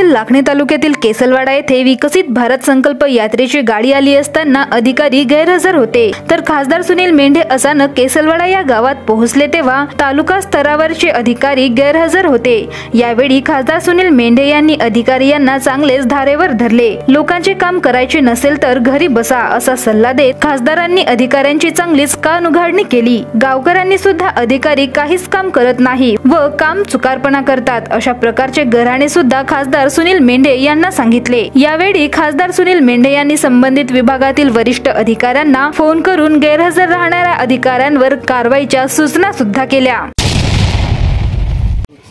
जिल्ह्यातील लाखनी तालुक्यातील केसलवाडा येथे विकसित भारत संकल्प यात्रेची गाडी आली असताना अधिकारी गैरहजर होते। तर खासदार सुनील मेंढे अचानक केसलवाडा या गावात पोहोचले तेव्हा तालुका स्तरावरचे अधिकारी गैरहजर होते। यावेळी खासदार सुनील मेंढे यांनी अधिकारी यांना चांगलेच धारेवर धरले। लोकांचे काम करायचे नसेल तर घरी बसा असा सल्ला देत खासदारांनी अधिकाऱ्यांची चांगलीच कानउघाडणी केली। गावकऱ्यांनी सुद्धा अधिकारी काहीच काम करत नाही व काम चुकारपणा करतात अशा प्रकारचे गऱ्हाणे सुद्धा खासदार सुनील मेंढे यांना सांगितले। यावेळी खासदार सुनील मेंढे यांनी संबंधित विभागातील वरिष्ठ अधिकाऱ्यांना फोन करून गैरहजर राहणाऱ्या अधिकाऱ्यांवर कारवाईच्या सूचना सुद्धा केल्या।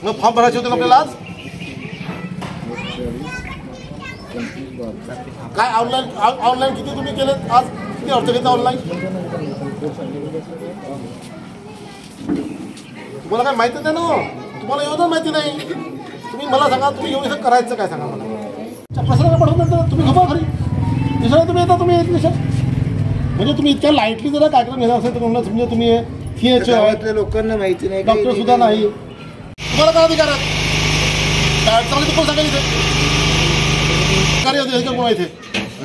फॉर्म भरायचे होते आपल्याला आज काय ऑनलाईन किती तुम्ही केले आज किती अर्ज घेता ऑनलाईन तुम्हाला काय माहिती नाही ना तुम्हाला एवढं माहिती नाही तुम्ही मला सांगा तुम्ही एवढं करायचं काय सांगा मला प्रसारण पाठवून तुम्ही झोपा घरी दुसरं तुम्ही येता तुम्ही म्हणजे तुम्ही इतक्या लाईटली जरा कार्यक्रम घेणार असेल तर म्हणून समजा तुम्ही गावातल्या लोकांना माहिती नाही डॉक्टर सुद्धा नाही तुम्हाला काय अधिकार आहे चांगली कोण सांगायचं कोण इथे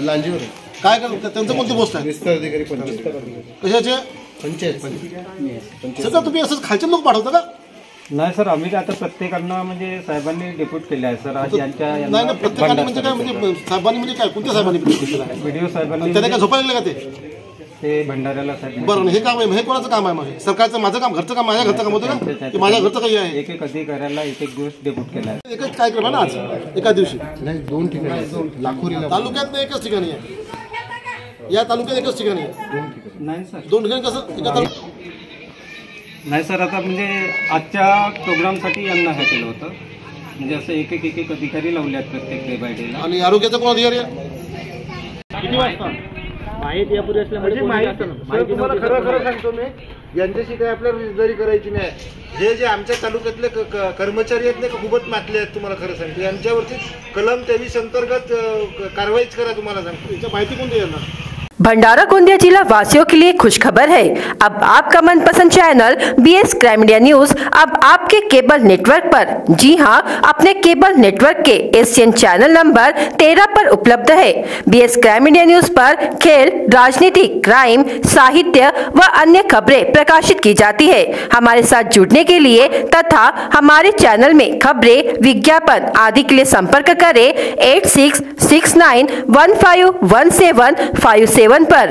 लांजीवर काय त्यांचं कोणती पोस्ट आहे विस्तार अधिकारी कशाचे पंचायत सर तुम्ही असंच खालचे लोक पाठवता का नाही सर आम्ही आता प्रत्येकांना म्हणजे साहेबांनी डेप्यूट केले आहे सर आज यांच्या नाही प्रत्येकाने म्हणजे काय म्हणजे साहेबांनी म्हणजे काय कोणत्या साहेबांनी केलं व्हिडिओ साहेबांनी त्याने काय झोपायला का ते भंडाऱ्याला साहेब बरं हे काम आहे हे कोणाचं काम आहे मग सरकारचं माझं काम घरचं काम माझ्या घरचं काम होतं का माझ्या घरचं काही आहे एक अधिकाऱ्याला एक दिवस डेप्यूट केला आहे एकच कार्यक्रम आहे ना आज एका दिवशी नाही 2 ठिकाणी लाखोरीला तालुक्यात एकच ठिकाणी आहे या तालुक्यात एकच ठिकाणी आहे नाही सर 2 ठिकाणी कसं एका नाही सर आता म्हणजे आजच्या प्रोग्रामसाठी यांना हे केलं होतं म्हणजे असं एक एक अधिकारी लावले आहेत प्रत्येक डे बाय डेला। आणि आरोग्याचा कोण अधिकारी आहे किती वाजता माहिती यापूर्वी असल्यामुळे तुम्हाला खरं सांगतो मी यांच्याशी काही आपल्याला रिजदारी करायची नाही। जे आमच्या तालुक्यातले कर्मचारी आहेत ना खूपच मातले आहेत तुम्हाला खरं सांगतो यांच्यावरती कलम 23 अंतर्गत कारवाईच करा तुम्हाला सांगतो याची माहिती कोण देणार। भंडारा गोंदिया जिला वासियों के लिए खुशखबर है। अब आपका मनपसंद channel BS crime media news अब आपके केबल नेटवर्क पर, जी हां, अपने केबल नेटवर्क के एशियन चैनल नंबर 13 पर उपलब्ध है। BS क्राइम मीडिया न्यूज पर खेल, राजनीति, क्राइम, साहित्य व अन्य खबरें प्रकाशित की जाती है। हमारे साथ जुड़ने के लिए तथा हमारे चैनल में खबरें, विज्ञापन आदि के लिए संपर्क करें 8669151757 पर।